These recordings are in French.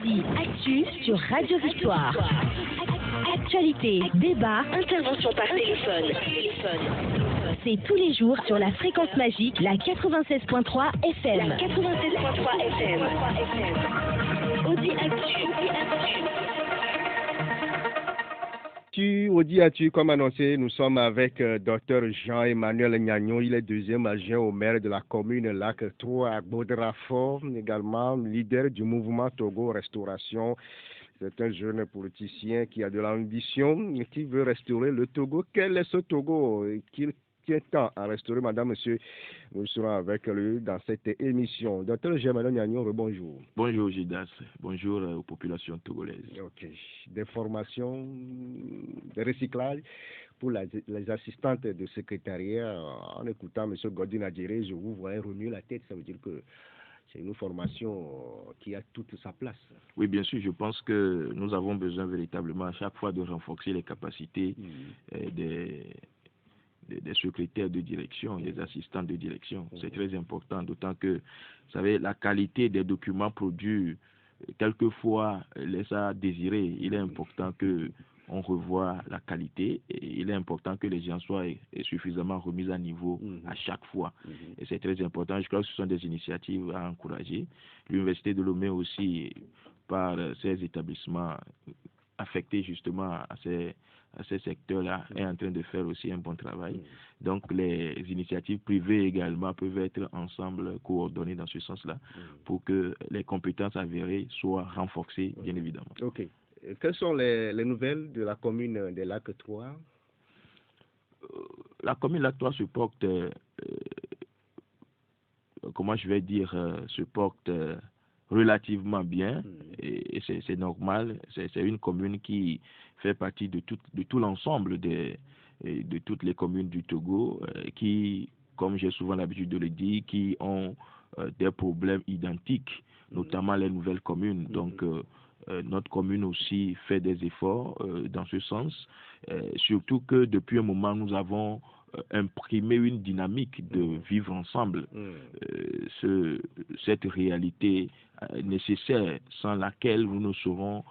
Audi Actu sur Radio Victoire. Actualité, débat, intervention par téléphone. C'est tous les jours sur la fréquence magique, la 96.3 FM. La 96.3 FM. Audi Actu. Audi Actu, comme annoncé, nous sommes avec Dr Jean-Emmanuel Gnagnon. Il est deuxième adjoint au maire de la commune Lac 3 à Baudrafort, également leader du mouvement Togo Restauration. C'est un jeune politicien qui a de l'ambition et qui veut restaurer le Togo. Quel est ce Togo qu'il tient tant à restaurer, madame, monsieur? Nous serons avec lui dans cette émission. Docteur Jean-Emmanuel Gnagnon, bonjour. Bonjour Gidas, bonjour aux populations togolaises. Ok. Des formations, de recyclage pour les assistantes de secrétariat. En écoutant M. Godin Adjéré, je vous voyais remuer la tête, ça veut dire que c'est une formation qui a toute sa place. Oui, bien sûr, je pense que nous avons besoin véritablement à chaque fois de renforcer les capacités des secrétaires de direction, des assistants de direction. C'est très important, d'autant que, vous savez, la qualité des documents produits, quelquefois, laisse à désirer. Il est important que on revoie la qualité et il est important que les gens soient suffisamment remis à niveau à chaque fois. Et c'est très important. Je crois que ce sont des initiatives à encourager. L'Université de Lomé aussi, par ses établissements affectés justement à ces secteurs-là, est en train de faire aussi un bon travail. Donc les initiatives privées également peuvent être ensemble coordonnées dans ce sens-là pour que les compétences avérées soient renforcées, bien évidemment. Ok. Quelles sont les nouvelles de la commune de Lac 3? La commune Lac 3 se porte, comment je vais dire, se porte relativement bien, et c'est normal. C'est une commune qui fait partie de tout l'ensemble de toutes les communes du Togo, qui, comme j'ai souvent l'habitude de le dire, qui ont des problèmes identiques, notamment les nouvelles communes. Donc, notre commune aussi fait des efforts dans ce sens, surtout que depuis un moment, nous avons imprimer une dynamique de vivre ensemble, cette réalité nécessaire sans laquelle nous ne saurons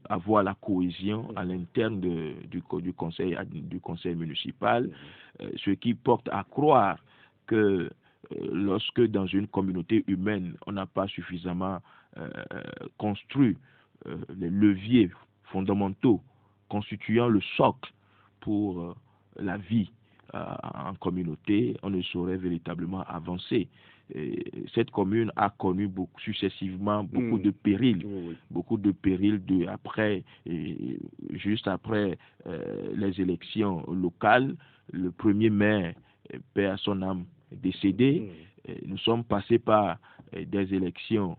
avoir la cohésion à l'interne du conseil municipal, ce qui porte à croire que lorsque dans une communauté humaine on n'a pas suffisamment construit les leviers fondamentaux constituant le socle pour la vie en communauté, on ne saurait véritablement avancer. Cette commune a connu successivement beaucoup de périls, juste après les élections locales. Le premier maire, paix à son âme, décédé. Nous sommes passés par des élections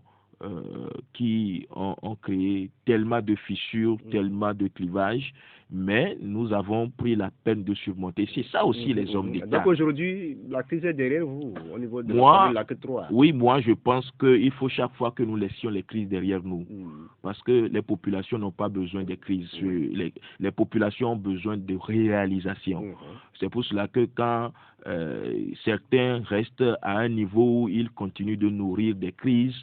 qui ont créé tellement de fissures, tellement de clivages, mais nous avons pris la peine de surmonter. C'est ça aussi les hommes d'État. Donc aujourd'hui, la crise est derrière vous au niveau de la commune Lac 3. Oui, moi je pense qu'il faut chaque fois que nous laissions les crises derrière nous, parce que les populations n'ont pas besoin des crises. Les populations ont besoin de réalisation. C'est pour cela que quand certains restent à un niveau où ils continuent de nourrir des crises,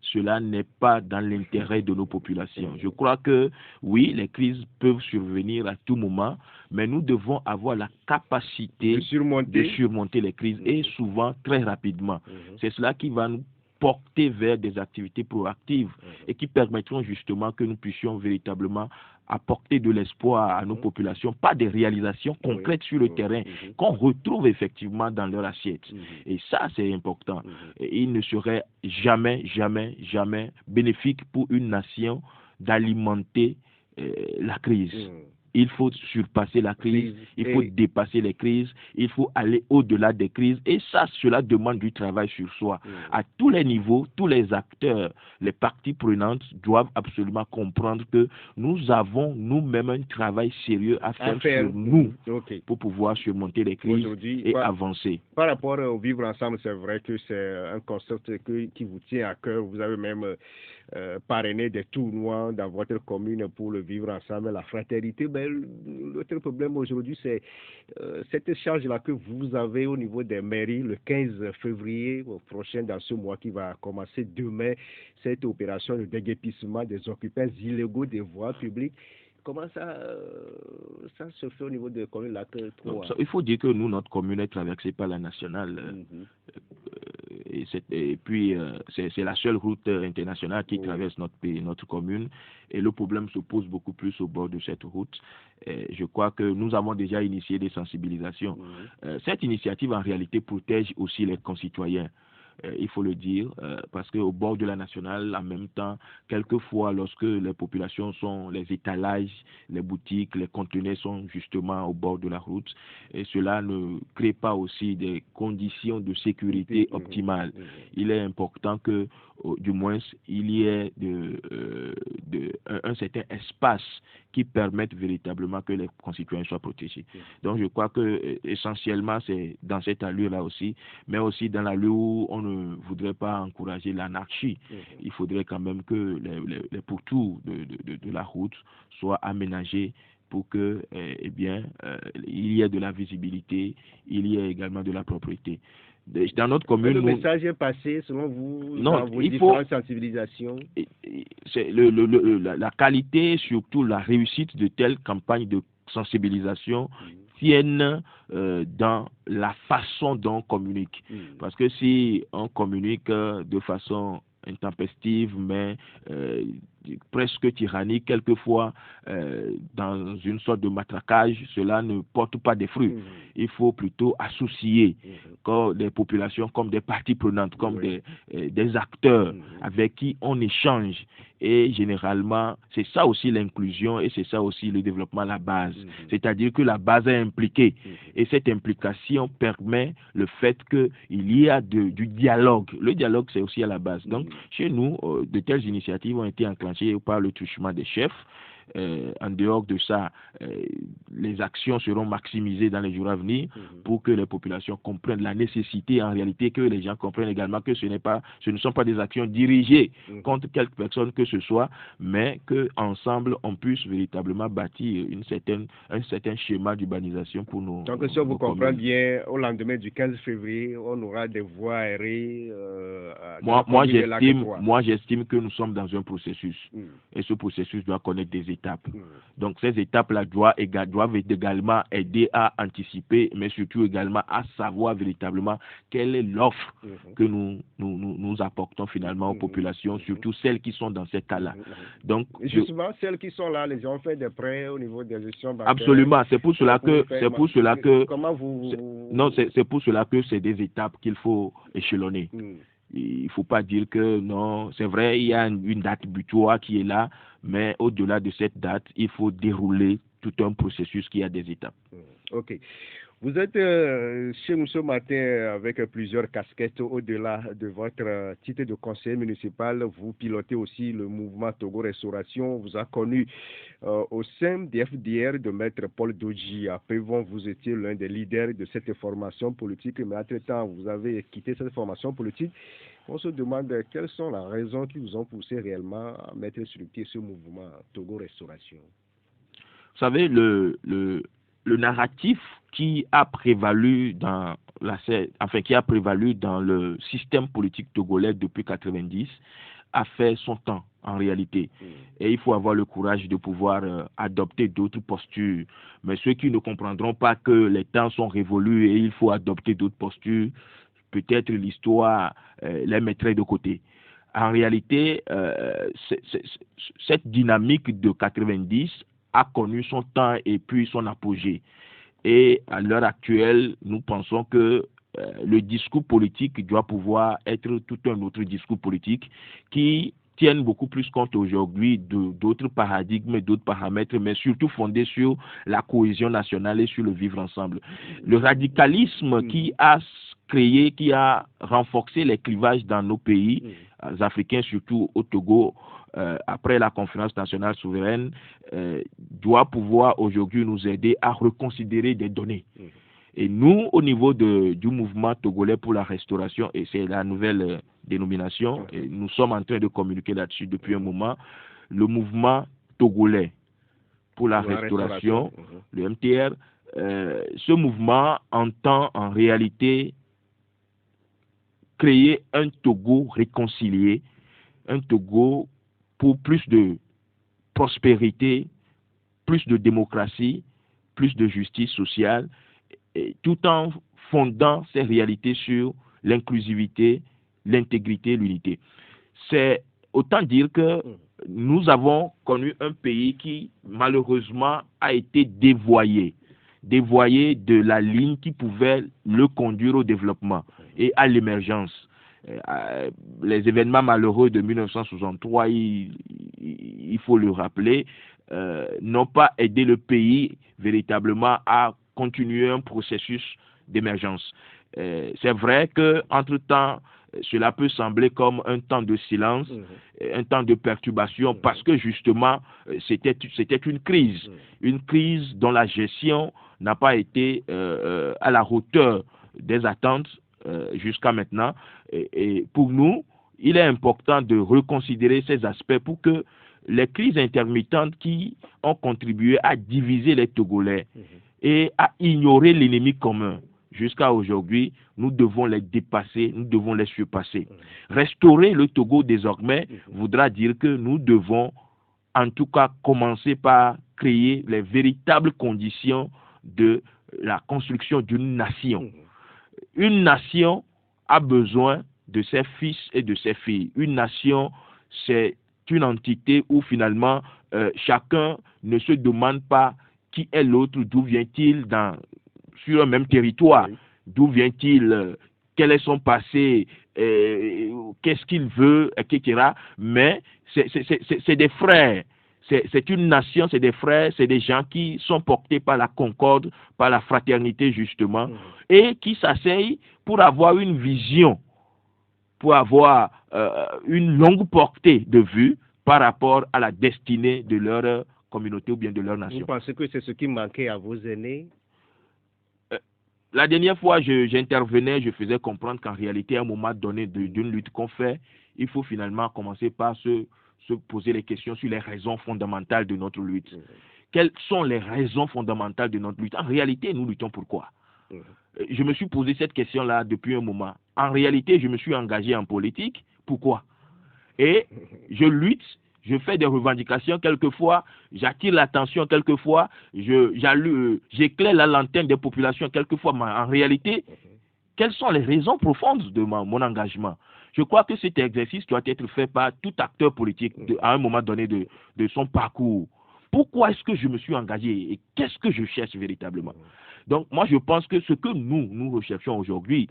cela n'est pas dans l'intérêt de nos populations. Je crois que oui, les crises peuvent survenir à tout moment, mais nous devons avoir la capacité de surmonter les crises, et souvent très rapidement. C'est cela qui va nous porter vers des activités proactives et qui permettront justement que nous puissions véritablement apporter de l'espoir à nos populations, pas des réalisations concrètes sur le terrain qu'on retrouve effectivement dans leur assiette. Et ça, c'est important. Et il ne serait jamais bénéfique pour une nation d'alimenter la crise. Il faut surpasser la crise, il faut dépasser les crises, il faut aller au-delà des crises. Et ça, cela demande du travail sur soi. À tous les niveaux, tous les acteurs, les parties prenantes doivent absolument comprendre que nous avons nous-mêmes un travail sérieux à faire sur nous pour pouvoir surmonter les crises et avancer. Par rapport au vivre ensemble, c'est vrai que c'est un concept qui vous tient à cœur. Vous avez même parrainer des tournois dans votre commune pour le vivre ensemble, la fraternité. L'autre problème aujourd'hui, c'est cette charge-là que vous avez au niveau des mairies le 15 février prochain, dans ce mois qui va commencer demain, cette opération de déguerpissement des occupants illégaux des voies publiques. Comment ça se fait au niveau de la commune Lac 3? Il faut dire que nous, notre commune est traversée par la nationale. Et puis, c'est la seule route internationale qui traverse notre pays, notre commune. Et le problème se pose beaucoup plus au bord de cette route. Je crois que nous avons déjà initié des sensibilisations. Cette initiative, en réalité, protège aussi les concitoyens. Il faut le dire, parce qu'au bord de la nationale, en même temps, quelquefois, lorsque les populations sont, les étalages, les boutiques, les conteneurs sont justement au bord de la route, et cela ne crée pas aussi des conditions de sécurité optimales. Il est important que, du moins, il y ait un certain espace qui permette véritablement que les concitoyens soient protégés. Donc, je crois que essentiellement, c'est dans cette allure-là aussi, mais aussi dans l'allure où on ne voudrait pas encourager l'anarchie. Il faudrait quand même que les pourtours de la route soient aménagés pour que, il y ait de la visibilité, il y ait également de la propriété. Dans notre commune, le message est passé selon vous dans vos différentes sensibilisations. C'est la qualité, surtout la réussite de telles campagnes de sensibilisation tiennent dans la façon dont on communique. Parce que si on communique de façon intempestive, mais presque tyrannique, quelquefois dans une sorte de matraquage, cela ne porte pas des fruits. Il faut plutôt associer des populations comme des parties prenantes, comme des acteurs avec qui on échange. Et généralement, c'est ça aussi l'inclusion et c'est ça aussi le développement à la base. C'est-à-dire que la base est impliquée. Et cette implication permet le fait qu'il y a du dialogue. Le dialogue, c'est aussi à la base. Donc, chez nous, de telles initiatives ont été enclenchées par le truchement des chefs. En dehors de ça, les actions seront maximisées dans les jours à venir pour que les populations comprennent la nécessité, en réalité, que les gens comprennent également que ce ne sont pas des actions dirigées contre quelque personne que ce soit, mais qu'ensemble, on puisse véritablement bâtir un certain schéma d'urbanisation pour nos Donc, si on vous comprend bien, au lendemain du 15 février, on aura des voies aérées. Moi, j'estime que nous sommes dans un processus. Et ce processus doit connaître des étapes. Donc ces étapes-là doivent également aider à anticiper, mais surtout également à savoir véritablement quelle est l'offre que nous apportons finalement aux populations, surtout celles qui sont dans ces cas-là. Donc justement, celles qui sont là, les gens ont fait des prêts au niveau des gestions bancaires. Absolument, c'est pour cela que comment vous non, c'est pour cela que c'est des étapes qu'il faut échelonner. Il ne faut pas dire que non, c'est vrai, il y a une date butoir qui est là, mais au-delà de cette date, il faut dérouler tout un processus qui a des étapes. Ok. Vous êtes chez nous ce matin avec plusieurs casquettes. Au-delà de votre titre de conseiller municipal, vous pilotez aussi le mouvement Togo Restauration. On vous a connu au sein des FDR de Maître Paul Dodji. À Pévon, vous étiez l'un des leaders de cette formation politique, mais entre-temps, vous avez quitté cette formation politique. On se demande quelles sont les raisons qui vous ont poussé réellement à mettre sur le pied ce mouvement Togo Restauration. Vous savez, le narratif qui a prévalu dans le système politique togolais depuis 90 a fait son temps en réalité. Et il faut avoir le courage de pouvoir adopter d'autres postures. Mais ceux qui ne comprendront pas que les temps sont révolus et il faut adopter d'autres postures, peut-être l'histoire les mettrait de côté. En réalité, cette dynamique de 90 a connu son temps et puis son apogée. Et à l'heure actuelle, nous pensons que le discours politique doit pouvoir être tout un autre discours politique qui tienne beaucoup plus compte aujourd'hui d'autres paradigmes, d'autres paramètres, mais surtout fondé sur la cohésion nationale et sur le vivre ensemble. Le radicalisme qui a renforcé les clivages dans nos pays africains, surtout au Togo, après la conférence nationale souveraine, doit pouvoir aujourd'hui nous aider à reconsidérer des données. Et nous, au niveau du mouvement togolais pour la restauration, et c'est la nouvelle dénomination, et nous sommes en train de communiquer là-dessus depuis un moment, le mouvement togolais pour la restauration, le MTR, ce mouvement entend en réalité créer un Togo réconcilié, un Togo pour plus de prospérité, plus de démocratie, plus de justice sociale, et tout en fondant ces réalités sur l'inclusivité, l'intégrité, l'unité. C'est autant dire que nous avons connu un pays qui, malheureusement, a été dévoyé de la ligne qui pouvait le conduire au développement et à l'émergence. Les événements malheureux de 1963, il faut le rappeler, n'ont pas aidé le pays véritablement à continuer un processus d'émergence. C'est vrai qu'entre-temps, cela peut sembler comme un temps de silence, un temps de perturbation, parce que justement, c'était une crise dont la gestion n'a pas été à la hauteur des attentes jusqu'à maintenant. Et pour nous, il est important de reconsidérer ces aspects pour que les crises intermittentes qui ont contribué à diviser les Togolais et à ignorer l'ennemi commun jusqu'à aujourd'hui, nous devons les dépasser, nous devons les surpasser. Restaurer le Togo désormais voudra dire que nous devons en tout cas commencer par créer les véritables conditions de la construction d'une nation. Une nation a besoin de ses fils et de ses filles. Une nation, c'est une entité où finalement chacun ne se demande pas qui est l'autre, d'où vient-il sur un même territoire, d'où vient-il, quel est son passé, qu'est-ce qu'il veut, etc. Mais c'est des frères, c'est une nation, c'est des frères, c'est des gens qui sont portés par la concorde, par la fraternité justement, et qui s'asseyent pour avoir une vision, pour avoir une longue portée de vue par rapport à la destinée de leur communauté ou bien de leur nation. Vous pensez que c'est ce qui manquait à vos aînés? La dernière fois, j'intervenais, je faisais comprendre qu'en réalité, à un moment donné d'une lutte qu'on fait, il faut finalement commencer par se poser les questions sur les raisons fondamentales de notre lutte. Quelles sont les raisons fondamentales de notre lutte? En réalité, nous luttons pour quoi? Je me suis posé cette question-là depuis un moment. En réalité, je me suis engagé en politique. Pourquoi? Et je lutte, je fais des revendications quelquefois, j'attire l'attention quelquefois, j'éclaire la lanterne des populations quelquefois, mais en réalité, quelles sont les raisons profondes de mon engagement? Je crois que cet exercice doit être fait par tout acteur politique à un moment donné de son parcours. Pourquoi est-ce que je me suis engagé et qu'est-ce que je cherche véritablement? Donc, moi, je pense que ce que nous recherchons aujourd'hui,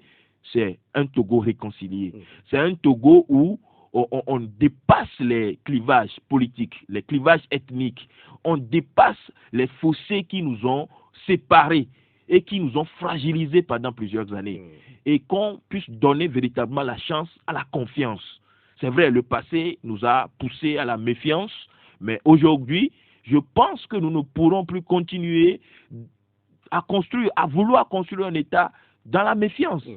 c'est un Togo réconcilié. C'est un Togo où on dépasse les clivages politiques, les clivages ethniques, on dépasse les fossés qui nous ont séparés et qui nous ont fragilisés pendant plusieurs années, et qu'on puisse donner véritablement la chance à la confiance. C'est vrai, le passé nous a poussés à la méfiance, mais aujourd'hui, je pense que nous ne pourrons plus continuer à vouloir construire un État dans la méfiance.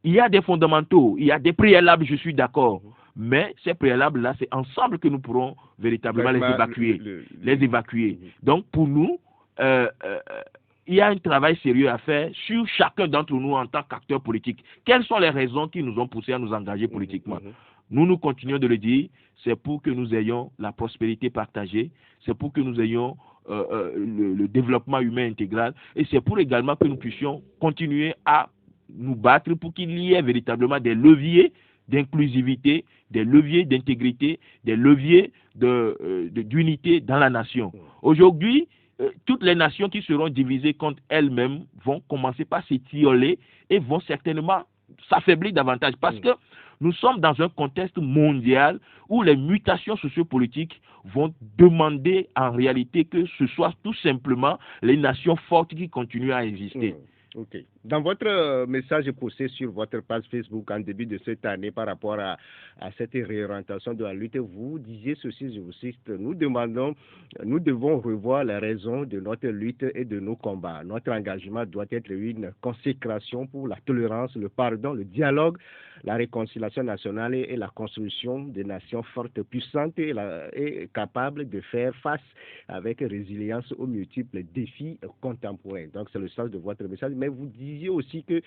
Il y a des fondamentaux, il y a des préalables, je suis d'accord. Mais ces préalables-là, c'est ensemble que nous pourrons véritablement les évacuer. Donc, pour nous, il y a un travail sérieux à faire sur chacun d'entre nous en tant qu'acteurs politiques. Quelles sont les raisons qui nous ont poussés à nous engager politiquement? Nous continuons de le dire, c'est pour que nous ayons la prospérité partagée, c'est pour que nous ayons le développement humain intégral, et c'est pour également que nous puissions continuer à nous battre pour qu'il y ait véritablement des leviers d'inclusivité, des leviers d'intégrité, des leviers d'unité dans la nation. Aujourd'hui, toutes les nations qui seront divisées contre elles-mêmes vont commencer par s'étioler et vont certainement s'affaiblir davantage parce que nous sommes dans un contexte mondial où les mutations sociopolitiques vont demander en réalité que ce soit tout simplement les nations fortes qui continuent à exister. Ok. Dans votre message posté sur votre page Facebook en début de cette année par rapport à cette réorientation de la lutte, vous disiez ceci, je vous cite, nous devons revoir les raisons de notre lutte et de nos combats. Notre engagement doit être une consécration pour la tolérance, le pardon, le dialogue, la réconciliation nationale et la construction de nations fortes, puissantes et capables de faire face avec résilience aux multiples défis contemporains. Donc c'est le sens de votre message. Mais vous disiez aussi que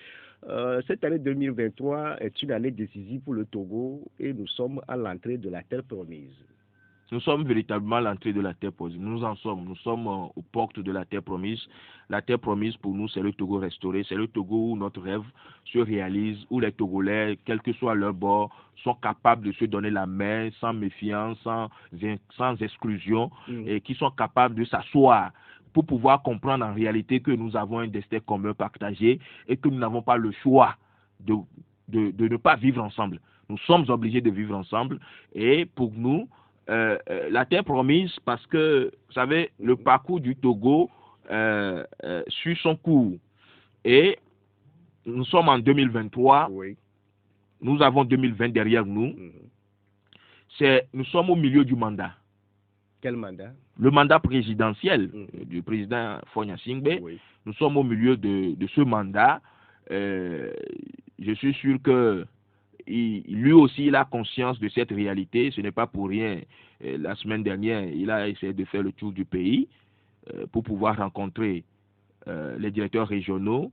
cette année 2023 est une année décisive pour le Togo et nous sommes à l'entrée de la terre promise. Nous sommes véritablement à l'entrée de la terre promise. Nous en sommes. Nous sommes aux portes de la terre promise. La terre promise pour nous, c'est le Togo restauré. C'est le Togo où notre rêve se réalise, où les Togolais, quel que soit leur bord, sont capables de se donner la main sans méfiance, sans exclusion, et qui sont capables de s'asseoir pour pouvoir comprendre en réalité que nous avons un destin commun partagé et que nous n'avons pas le choix de ne pas vivre ensemble. Nous sommes obligés de vivre ensemble et pour nous, la terre promise, parce que, vous savez, le parcours du Togo suit son cours. Et nous sommes en 2023, oui. Nous avons 2020 derrière nous. Nous sommes au milieu du mandat. Quel mandat? Le mandat présidentiel du président Fogna Singbe. Oui. Nous sommes au milieu de ce mandat. Je suis sûr que lui aussi, il a conscience de cette réalité. Ce n'est pas pour rien. La semaine dernière, il a essayé de faire le tour du pays pour pouvoir rencontrer les directeurs régionaux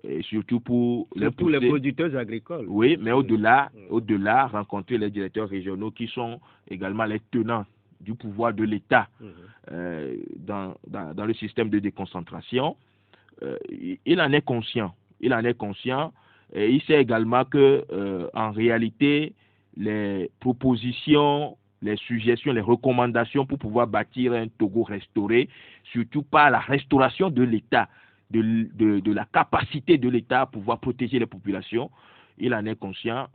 et surtout pour les producteurs agricoles. Oui, mais au-delà, rencontrer les directeurs régionaux qui sont également les tenants du pouvoir de l'État dans le système de déconcentration. Il en est conscient. Et il sait également que, en réalité, les propositions, les suggestions, les recommandations pour pouvoir bâtir un Togo restauré, surtout par la restauration de l'État, de la capacité de l'État à pouvoir protéger les populations, il en est conscient.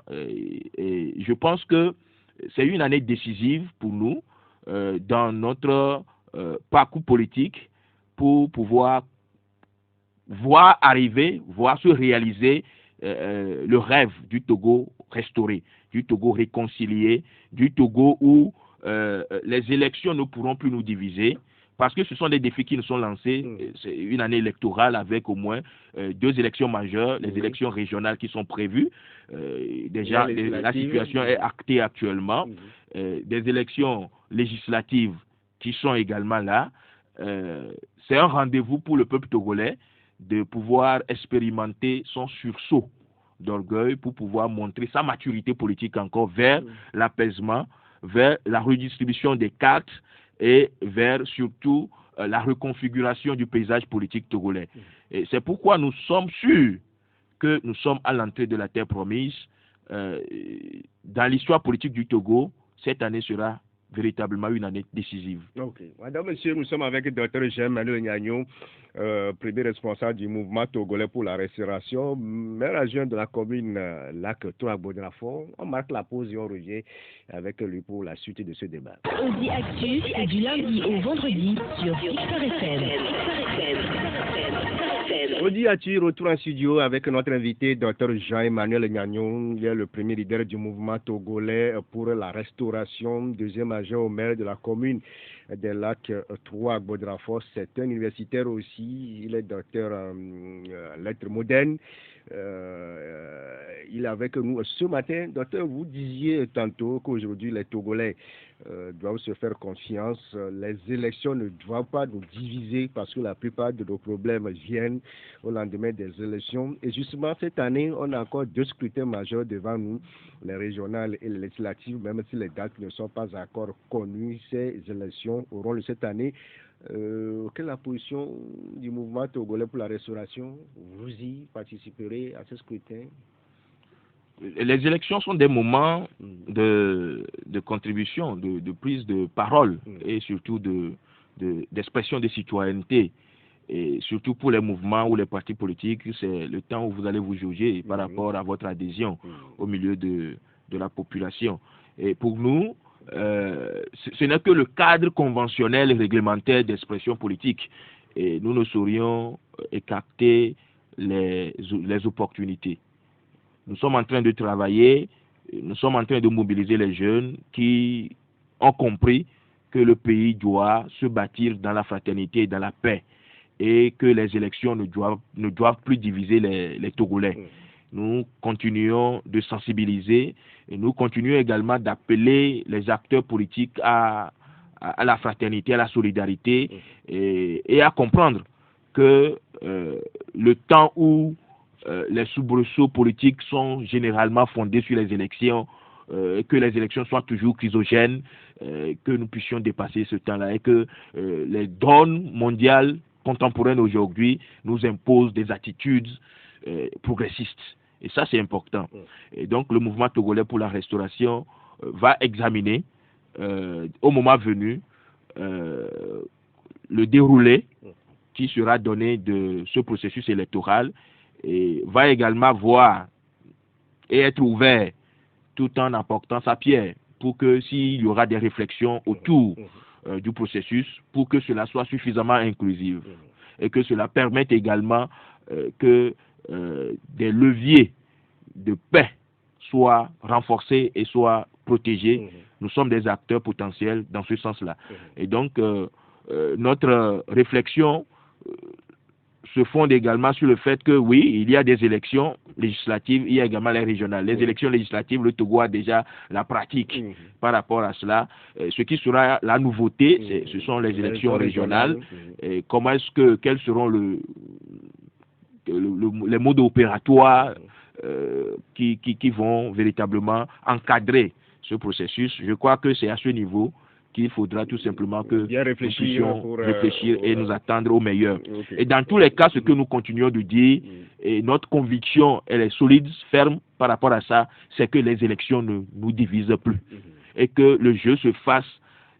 Et je pense que c'est une année décisive pour nous dans notre parcours politique pour pouvoir voir se réaliser le rêve du Togo restauré, du Togo réconcilié, du Togo où les élections ne pourront plus nous diviser, parce que ce sont des défis qui nous sont lancés. C'est une année électorale avec au moins 2 élections majeures, les élections régionales qui sont prévues. Déjà, la situation est actée actuellement. Des élections législatives qui sont également là. C'est un rendez-vous pour le peuple togolais de pouvoir expérimenter son sursaut d'orgueil pour pouvoir montrer sa maturité politique encore vers l'apaisement, vers la redistribution des cartes et vers surtout la reconfiguration du paysage politique togolais. Et c'est pourquoi nous sommes sûrs que nous sommes à l'entrée de la terre promise. Dans l'histoire politique du Togo, cette année sera véritablement une année décisive. Ok. Madame, monsieur, nous sommes avec le Dr Jean-Emmanuel Nyagnon, premier responsable du mouvement togolais pour la restauration, maire adjoint de la commune Lac 3 Bodrafort. On marque la pause et on revient avec lui pour la suite de ce débat. Audi Actu, c'est du lundi au vendredi sur Victor FM. Audi Actu, retour en studio avec notre invité, Dr Jean-Emmanuel Nyagnon. Il est le premier leader du mouvement togolais pour la restauration, deuxième adjoint au maire de la commune des Lacs 3 Bodrafort. C'est un universitaire aussi, il est docteur en lettres modernes. Il est avec nous ce matin. Docteur, vous disiez tantôt qu'aujourd'hui les Togolais doivent se faire confiance. Les élections ne doivent pas nous diviser parce que la plupart de nos problèmes viennent au lendemain des élections. Et justement, cette année, on a encore 2 scrutins majeurs devant nous, les régionales et les législatives, même si les dates ne sont pas encore connues. Ces élections auront lieu cette année. Quelle est la position du mouvement togolais pour la restauration? Vous y participerez à ce scrutin? Les élections sont des moments de contribution, de prise de parole et surtout d'expression de citoyenneté. Et surtout pour les mouvements ou les partis politiques, c'est le temps où vous allez vous juger par rapport à votre adhésion au milieu de la population. Et pour nous, ce n'est que le cadre conventionnel et réglementaire d'expression politique. Et nous ne saurions écarter les opportunités. Nous sommes en train de travailler, nous sommes en train de mobiliser les jeunes qui ont compris que le pays doit se bâtir dans la fraternité et dans la paix, et que les élections ne doivent plus diviser les Togolais. Nous continuons de sensibiliser et nous continuons également d'appeler les acteurs politiques à la fraternité, à la solidarité et à comprendre que le temps où les soubresauts politiques sont généralement fondés sur les élections, que les élections soient toujours chrysogènes, que nous puissions dépasser ce temps-là et que les donnes mondiales contemporaines aujourd'hui nous imposent des attitudes progressistes. Et ça, c'est important. Et donc, le mouvement togolais pour la restauration va examiner, au moment venu, le déroulé qui sera donné de ce processus électoral, et va également voir et être ouvert tout en apportant sa pierre pour que s'il y aura des réflexions autour du processus, pour que cela soit suffisamment inclusif et que cela permette également que des leviers de paix soient renforcés et soient protégés. Nous sommes des acteurs potentiels dans ce sens-là. Et donc, notre réflexion se fonde également sur le fait que oui, il y a des élections législatives, il y a également les régionales. Les élections législatives, le Togo a déjà la pratique par rapport à cela. Ce qui sera la nouveauté, ce sont les élections régionales. Et quels seront les modes opératoires qui vont véritablement encadrer ce processus. Je crois que c'est à ce niveau qu'il faudra tout simplement que nous puissions réfléchir et nous attendre au meilleur. Et dans tous les cas, ce que nous continuons de dire, et notre conviction, elle est solide, ferme par rapport à ça, c'est que les élections ne nous divisent plus. Et que le jeu se fasse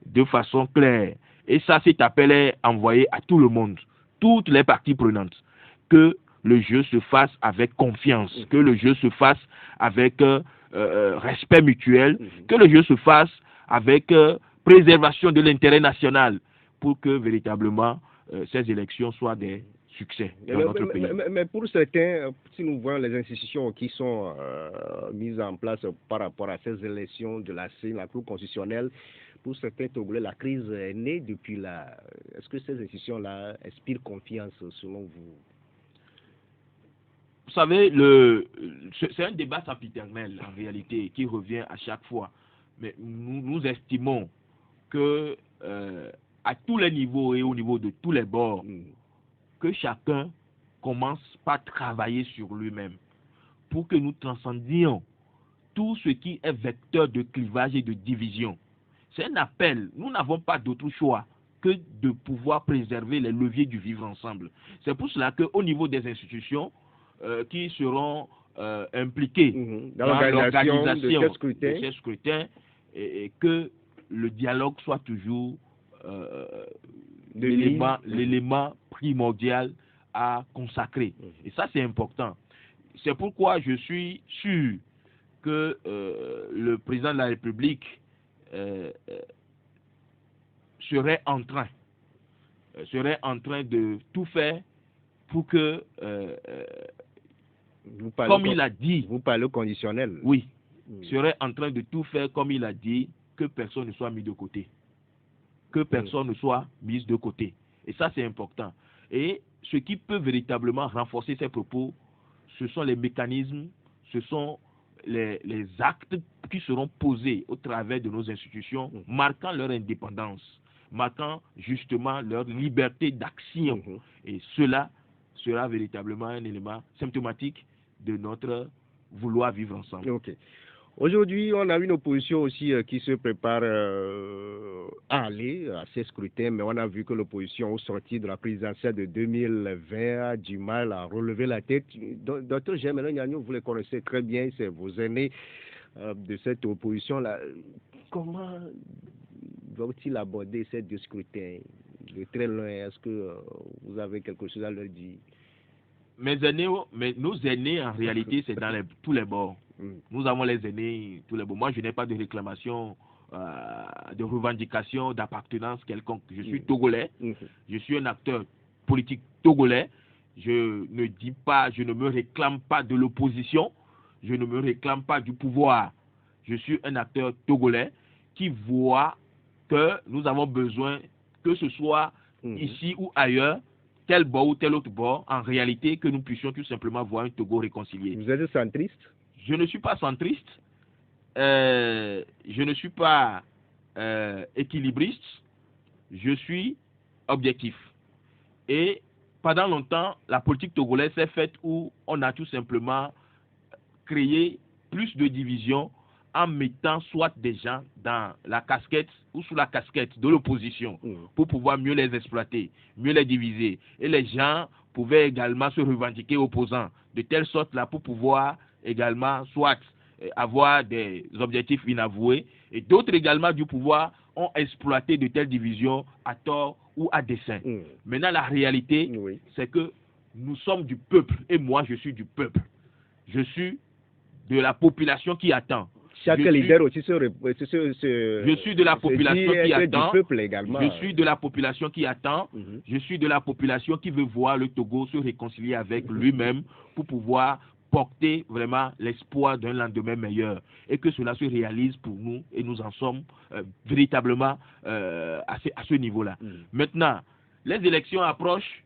de façon claire. Et ça, cet appel est envoyé à tout le monde, toutes les parties prenantes. Que le jeu se fasse avec confiance, que le jeu se fasse avec respect mutuel, que le jeu se fasse avec préservation de l'intérêt national pour que véritablement ces élections soient des succès dans notre pays. Mais pour certains, si nous voyons les institutions qui sont mises en place par rapport à ces élections de la Cour constitutionnelle, pour certains Togolais, la crise est née depuis là. Est-ce que ces institutions-là inspirent confiance selon vous? Vous savez, c'est un débat sempiternel en réalité qui revient à chaque fois. Mais nous estimons que à tous les niveaux et au niveau de tous les bords, que chacun commence par travailler sur lui-même pour que nous transcendions tout ce qui est vecteur de clivage et de division. C'est un appel. Nous n'avons pas d'autre choix que de pouvoir préserver les leviers du vivre ensemble. C'est pour cela qu'au niveau des institutions qui seront impliquées dans l'organisation de ces scrutins, et que le dialogue soit toujours l'élément primordial à consacrer. Et ça, c'est important. C'est pourquoi je suis sûr que le président de la République serait en train de tout faire pour que, comme il a dit... Vous parlez au conditionnel. Oui. Serait en train de tout faire comme il a dit, que personne ne soit mis de côté. Que personne ne soit mis de côté. Et ça, c'est important. Et ce qui peut véritablement renforcer ces propos, ce sont les mécanismes, ce sont les actes qui seront posés au travers de nos institutions, marquant leur indépendance, marquant justement leur liberté d'action. Et cela sera véritablement un élément symptomatique de notre vouloir vivre ensemble. Okay. Aujourd'hui, on a une opposition aussi qui se prépare à aller à ces scrutins, mais on a vu que l'opposition, au sortir de la présidentielle de 2020, a du mal à relever la tête. Dr. Germain Niagnon, vous les connaissez très bien, c'est vos aînés de cette opposition-là. Comment va-t-il aborder ces deux scrutins de très loin? Est-ce que vous avez quelque chose à leur dire? Nos aînés, en réalité, c'est dans tous les bords. Nous avons les aînés, tous les bords. Moi, je n'ai pas de réclamation, de revendication, d'appartenance quelconque. Je suis togolais, je suis un acteur politique togolais, je ne dis pas, je ne me réclame pas de l'opposition, je ne me réclame pas du pouvoir. Je suis un acteur togolais qui voit que nous avons besoin, que ce soit ici ou ailleurs, tel bord ou tel autre bord, en réalité, que nous puissions tout simplement voir un Togo réconcilié. Vous êtes centriste? Je ne suis pas centriste, je ne suis pas équilibriste, je suis objectif. Et pendant longtemps, la politique togolaise s'est faite où on a tout simplement créé plus de divisions en mettant soit des gens dans la casquette ou sous la casquette de l'opposition pour pouvoir mieux les exploiter, mieux les diviser. Et les gens pouvaient également se revendiquer opposants, de telle sorte là pour pouvoir également soit avoir des objectifs inavoués, et d'autres également du pouvoir ont exploité de telles divisions à tort ou à dessein. Maintenant, la réalité, c'est que nous sommes du peuple, et moi je suis du peuple. Je suis de la population qui attend. Chaque leader aussi je suis de la population qui attend. Du peuple également. Je suis de la population qui attend. Je suis de la population qui veut voir le Togo se réconcilier avec lui-même pour pouvoir porter vraiment l'espoir d'un lendemain meilleur et que cela se réalise pour nous, et nous en sommes véritablement à ce niveau-là. Maintenant, les élections approchent.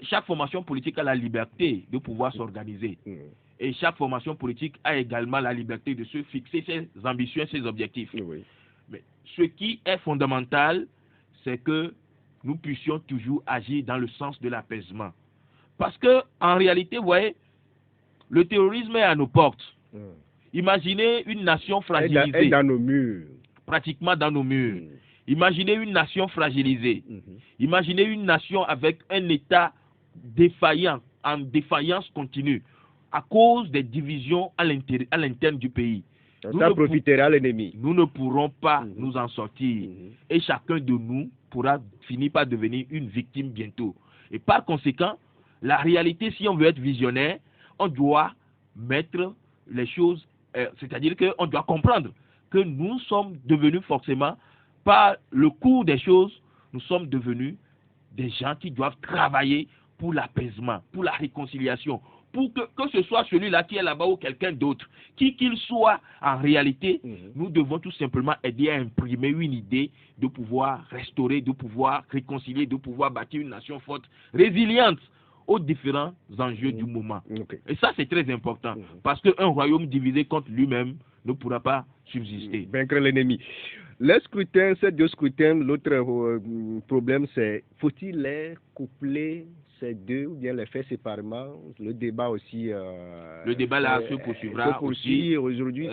Chaque formation politique a la liberté de pouvoir s'organiser. Et chaque formation politique a également la liberté de se fixer ses ambitions et ses objectifs. Mais ce qui est fondamental, c'est que nous puissions toujours agir dans le sens de l'apaisement. Parce que, en réalité, vous voyez, le terrorisme est à nos portes. Imaginez une nation fragilisée. Dans nos murs. Pratiquement dans nos murs. Imaginez une nation fragilisée. Imaginez une nation avec un État défaillant, en défaillance continue, à cause des divisions à l'interne du pays. Ça profitera à l'ennemi. Nous ne pourrons pas nous en sortir. Et chacun de nous pourra finir par devenir une victime bientôt. Et par conséquent, la réalité, si on veut être visionnaire, on doit mettre les choses, c'est-à-dire qu'on doit comprendre que nous sommes devenus forcément, par le cours des choses, nous sommes devenus des gens qui doivent travailler pour l'apaisement, pour la réconciliation, pour que ce soit celui-là qui est là-bas ou quelqu'un d'autre, qui qu'il soit, en réalité, nous devons tout simplement aider à imprimer une idée de pouvoir restaurer, de pouvoir réconcilier, de pouvoir bâtir une nation forte, résiliente aux différents enjeux du moment. Et ça, c'est très important, parce qu'un royaume divisé contre lui-même ne pourra pas subsister. Vaincre l'ennemi. Les scrutins, ces deux scrutins, l'autre problème, c'est faut-il les coupler, ces deux, ou bien les faire séparément? Le débat aussi... le débat là se poursuivra aussi. Aujourd'hui.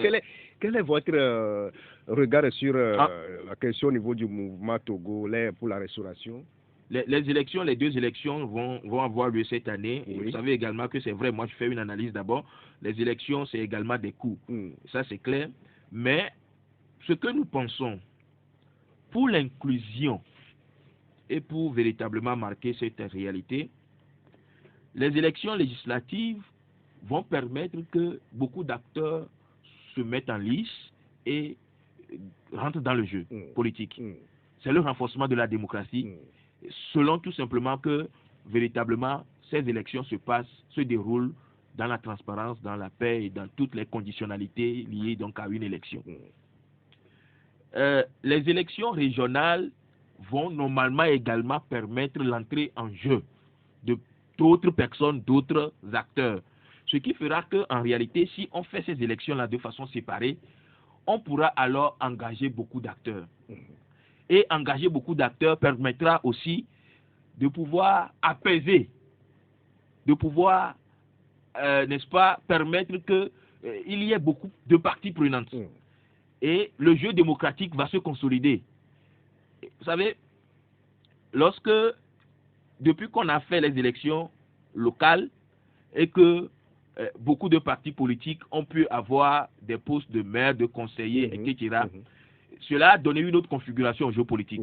Quel est votre regard sur la question au niveau du mouvement togolais pour la restauration? Les élections, les deux élections vont avoir lieu cette année. Et vous savez également que c'est vrai, moi je fais une analyse d'abord. Les élections, c'est également des coûts. Ça, c'est clair. Mais ce que nous pensons, pour l'inclusion et pour véritablement marquer cette réalité, les élections législatives vont permettre que beaucoup d'acteurs se mettent en lice et rentrent dans le jeu politique. C'est le renforcement de la démocratie, selon tout simplement que véritablement ces élections se déroulent dans la transparence, dans la paix et dans toutes les conditionnalités liées donc à une élection. Les élections régionales vont normalement également permettre l'entrée en jeu d'autres personnes, d'autres acteurs. Ce qui fera qu'en réalité, si on fait ces élections-là de façon séparée, on pourra alors engager beaucoup d'acteurs. Et engager beaucoup d'acteurs permettra aussi de pouvoir apaiser, de pouvoir, n'est-ce pas, permettre qu'il y ait beaucoup de parties prenantes. Et le jeu démocratique va se consolider. Vous savez, depuis qu'on a fait les élections locales et que beaucoup de partis politiques ont pu avoir des postes de maire, de conseiller, etc., cela a donné une autre configuration géopolitique.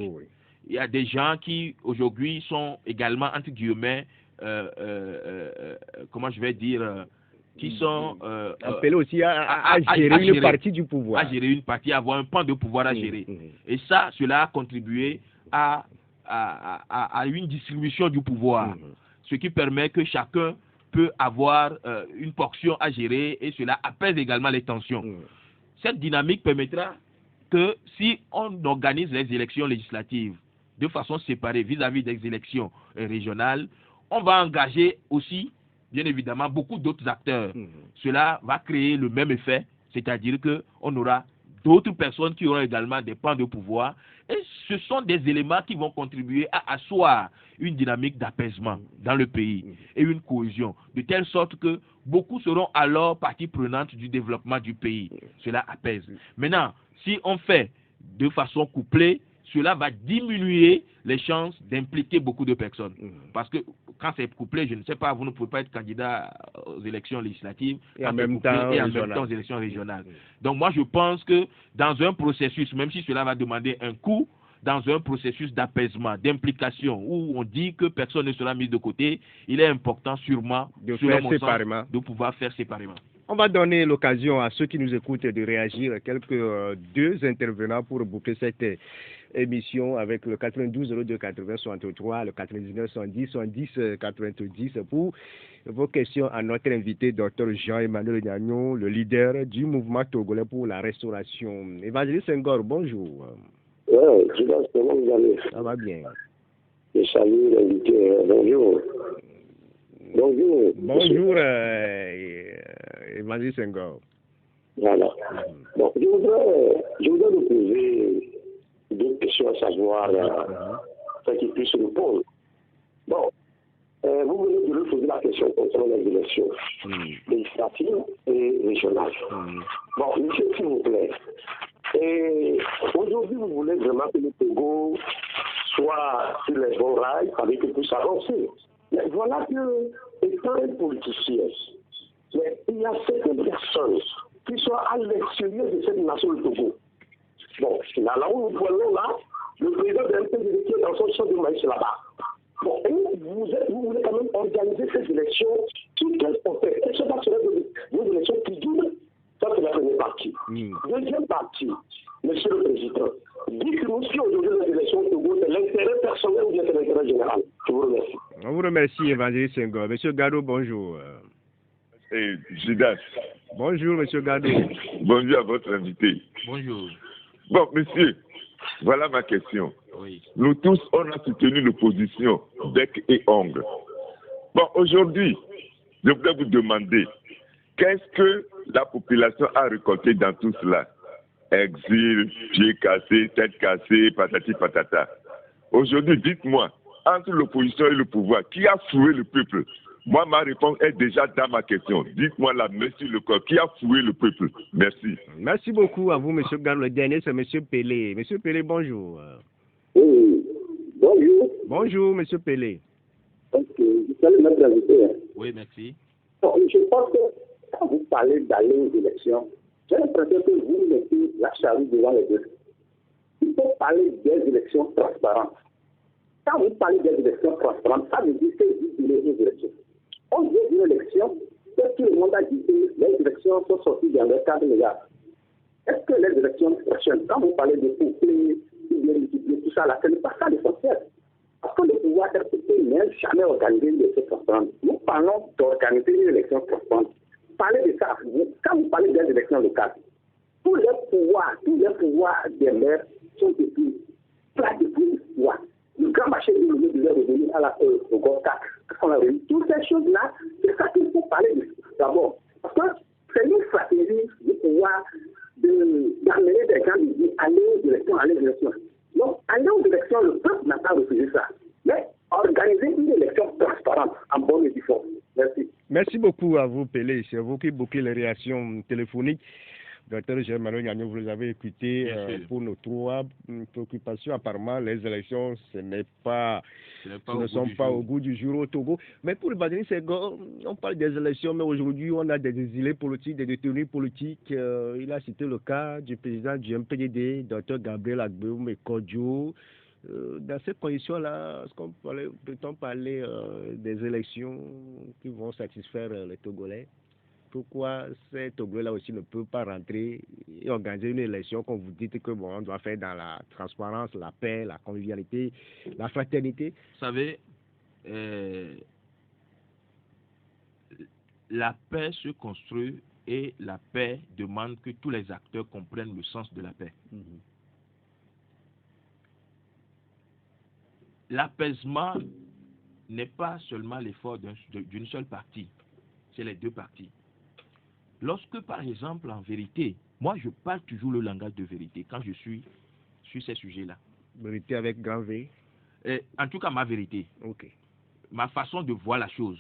Il y a des gens qui, aujourd'hui, sont également, entre guillemets, comment je vais dire, qui sont appelés aussi à gérer une partie du pouvoir. À gérer une partie, à avoir un pan de pouvoir à gérer. Et ça, cela a contribué à une distribution du pouvoir. ce qui permet que chacun peut avoir une portion à gérer et cela apaise également les tensions. Cette dynamique permettra que si on organise les élections législatives de façon séparée vis-à-vis des élections régionales, on va engager aussi, bien évidemment, beaucoup d'autres acteurs. Cela va créer le même effet, c'est-à-dire qu'on aura d'autres personnes qui auront également des pans de pouvoir. Et ce sont des éléments qui vont contribuer à asseoir une dynamique d'apaisement dans le pays et une cohésion, de telle sorte que beaucoup seront alors partie prenante du développement du pays. Cela apaise. Maintenant, si on fait de façon couplée, cela va diminuer les chances d'impliquer beaucoup de personnes. Parce que quand c'est couplé, je ne sais pas, vous ne pouvez pas être candidat aux élections législatives et en même temps aux élections régionales. Donc moi, je pense que dans un processus, même si cela va demander un coût, dans un processus d'apaisement, d'implication, où on dit que personne ne sera mis de côté, il est important sûrement de faire séparément, de pouvoir faire séparément. On va donner l'occasion à ceux qui nous écoutent de réagir, deux intervenants pour boucler cette émission avec le 92 02 80 63, le 99 110 110 90 pour vos questions à notre invité, Dr Jean-Emmanuel Gagnon, le leader du mouvement togolais pour la restauration. Évangéliste Senghor, bonjour. Oui, je pense que vous allez. Ça va bien. Je salue l'invité. Bonjour. Bonjour. Bonjour, Évangéliste Senghor. Voilà. Bon, je voudrais vous poser deux questions à savoir afin qu'ils puissent répondre. Bon, vous venez de lui poser la question concernant les élections législatives et régionales. Bon, monsieur, s'il vous plaît, et aujourd'hui, vous voulez vraiment que le Togo soit sur les bons rails avec que puisse avancer. Mais voilà que, étant un politicien, mais il y a certaines personnes qui sont à l'extérieur de cette nation du Togo. Bon, là où nous voyons là, le président de l'MPD qui est dans son champ de maïs là-bas. Bon, et vous voulez quand même organiser ces élections, tout qu'elles ont fait. Est-ce que ça serait des élections qui durent? Ça, c'est la première partie. Deuxième partie, monsieur le président, dites-nous si aujourd'hui les élections au Togo, c'est l'intérêt personnel ou bien c'est l'intérêt général. Je vous remercie. On vous remercie, Évangéliste Senghor. Monsieur Gado, bonjour. Judas. Bonjour, monsieur Gado. Bonjour à votre invité. Bonjour. Bon, monsieur, voilà ma question. Oui. Nous tous, on a soutenu l'opposition, bec et ongle. Bon, aujourd'hui, je voudrais vous demander, qu'est-ce que la population a récolté dans tout cela? Exil, pieds cassés, tête cassée, patati patata. Aujourd'hui, dites-moi, entre l'opposition et le pouvoir, qui a foué le peuple? Moi, ma réponse est déjà dans ma question. Dites-moi la main sur le corps. Qui a foué le peuple? Merci. Merci beaucoup à vous, monsieur Gado. Le dernier, c'est monsieur Pelé. Monsieur Pelé, bonjour. Oui, bonjour. Bonjour, monsieur Pelé. Ok, je salue notre invité. Oui, merci. Bon, je pense que quand vous parlez d'aller aux élections, j'ai l'impression que vous mettez la charrue devant les deux. Il faut parler des élections transparentes. Quand vous parlez des élections transparentes, ça veut dire que vous voulez des élections. On dit une élection, parce que tout le monde a dit que les élections sont sorties dans le cadre légal. Est-ce que les élections prochaines, quand vous parlez de coupler, de multiplier, tout ça, là, ce n'est pas ça l'essentiel. Parce que le pouvoir RPP n'a jamais organisé une élection transparente. Nous parlons d'organiser une élection transparente. Parlez de ça. Quand vous parlez des élections locales, tous les pouvoirs des maires sont depuis le pouvoir. Le grand marché de l'Union devait revenir à la au GOR 4. Parce qu'on a réuni toutes ces choses-là, c'est ça qu'il faut parler d'abord. Parce que c'est une stratégie du pouvoir d'amener des gens de dire aller aux élections, Donc, aller aux élections, le peuple n'a pas refusé ça. Mais organiser une élection transparente en bonne et due forme. Merci. Merci beaucoup à vous, Pelé. C'est vous qui bouquez les réactions téléphoniques. Docteur Jean-Emmanuel Gagnon, vous les avez écoutés pour nos trois préoccupations. Apparemment, les élections, ce ne sont pas au goût du jour au Togo. Mais pour le Évangéliste Senghor, on parle des élections, mais aujourd'hui, on a des exilés politiques, des détenus politiques. Il a cité le cas du président du MPDD, Dr Gabriel Agbeoum et Kodjo. Dans ces conditions-là, peut-on parler des élections qui vont satisfaire les Togolais? Pourquoi ces Togolais-là aussi ne peuvent pas rentrer et organiser une élection comme vous dites que on doit faire dans la transparence, la paix, la convivialité, la fraternité? Vous savez, la paix se construit et la paix demande que tous les acteurs comprennent le sens de la paix. L'apaisement n'est pas seulement l'effort d'une seule partie, c'est les deux parties. Lorsque, par exemple, en vérité, moi je parle toujours le langage de vérité quand je suis sur ces sujets-là. Vérité avec grand V. En tout cas, ma vérité. Ok. Ma façon de voir la chose,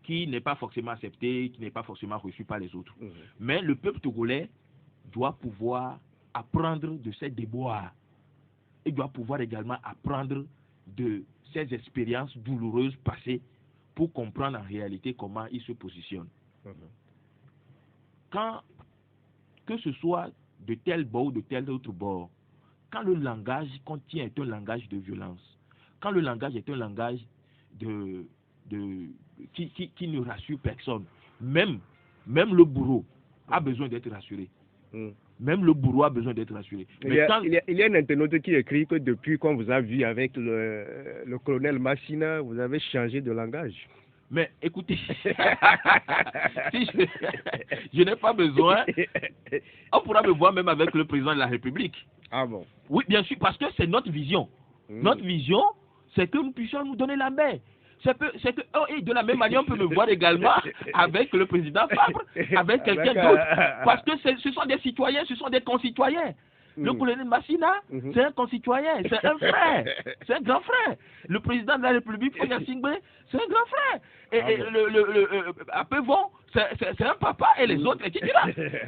qui n'est pas forcément acceptée, qui n'est pas forcément reçue par les autres. Mais le peuple togolais doit pouvoir apprendre de ses déboires. Il doit pouvoir également apprendre de ses expériences douloureuses passées pour comprendre en réalité comment il se positionne. Quand, que ce soit de tel bord ou de tel autre bord, quand le langage qu'on tient est un langage de violence, quand le langage est un langage qui ne rassure personne, même le bourreau a besoin d'être rassuré. Même le bourreau a besoin d'être rassuré. Il y a un internaute qui écrit que depuis qu'on vous a vu avec le colonel Massina, vous avez changé de langage. Mais écoutez, si je n'ai pas besoin, on pourra me voir même avec le président de la République. Ah bon? Oui, bien sûr, parce que c'est notre vision. Notre vision, c'est que nous puissions nous donner la main. C'est que et de la même manière, on peut me voir également avec le président Fabre, avec quelqu'un d'autre. Parce que ce sont des citoyens, ce sont des concitoyens. Le colonel Massina, c'est un concitoyen, c'est un frère, c'est un grand frère. Le président de la République, Foya Singbe, c'est un grand frère. Et Apevon, c'est un papa, et les autres, etc.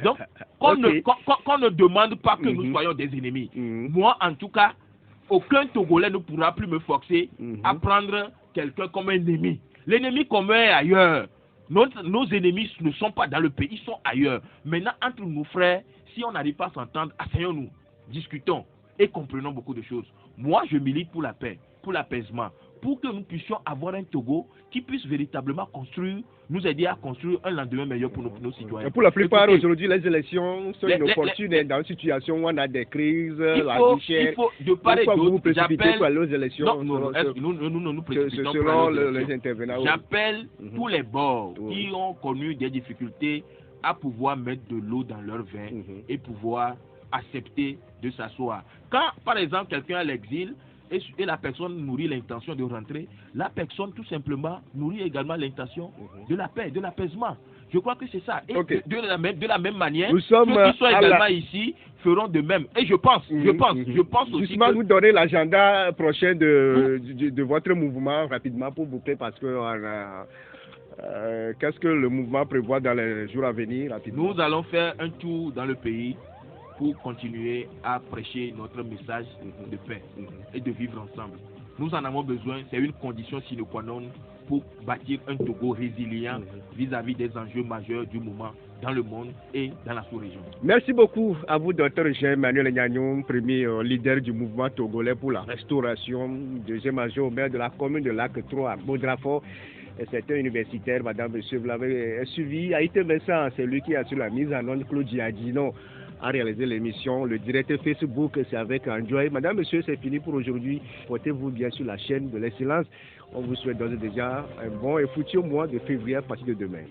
Donc, qu'on ne demande pas que nous soyons des ennemis. Moi, en tout cas, aucun Togolais ne pourra plus me forcer à prendre quelqu'un comme un ennemi. L'ennemi commun est ailleurs. Nos ennemis ne sont pas dans le pays, ils sont ailleurs. Maintenant, entre nos frères, si on n'arrive pas à s'entendre, asseyons-nous, discutons et comprenons beaucoup de choses. Moi, je milite pour la paix, pour l'apaisement, pour que nous puissions avoir un Togo qui puisse véritablement construire, nous aider à construire un lendemain meilleur pour nos citoyens. Et pour la plupart, aujourd'hui, les élections sont inopportunes dans une situation où on a des crises, la vie chère. Il faut, de part et d'autre, j'appelle les élections. Non, nous nous précipitons selon les intervenants. J'appelle tous les bords qui ont connu des difficultés à pouvoir mettre de l'eau dans leur vin et pouvoir accepter de s'asseoir. Quand, par exemple, quelqu'un est à l'exil et la personne nourrit l'intention de rentrer, la personne, tout simplement, nourrit également l'intention de la paix, de l'apaisement. Je crois que c'est ça. Et de la même manière, ceux qui sont également ici feront de même. Et je pense aussi justement, que... vous donnez l'agenda prochain de votre mouvement rapidement pour boucler parce que qu'est-ce que le mouvement prévoit dans les jours à venir rapidement? Nous allons faire un tour dans le pays pour continuer à prêcher notre message de paix et de vivre ensemble. Nous en avons besoin, c'est une condition sine qua non pour bâtir un Togo résilient vis-à-vis des enjeux majeurs du moment dans le monde et dans la sous-région. Merci beaucoup à vous, Dr Jean-Emmanuel Nyagnon, premier leader du mouvement togolais pour la restauration, deuxième adjoint au maire de la commune de Lac 3 à Bodrafort. C'est un universitaire, madame, monsieur, vous l'avez suivi. Haïté Vincent, c'est lui qui a sur la mise en onde, Claude Giardino a réalisé l'émission. Le directeur Facebook, c'est avec Enjoy. Madame, monsieur, c'est fini pour aujourd'hui. Portez-vous bien sur la chaîne de l'excellence. On vous souhaite d'ores et déjà un bon et futur mois de février à partir de demain.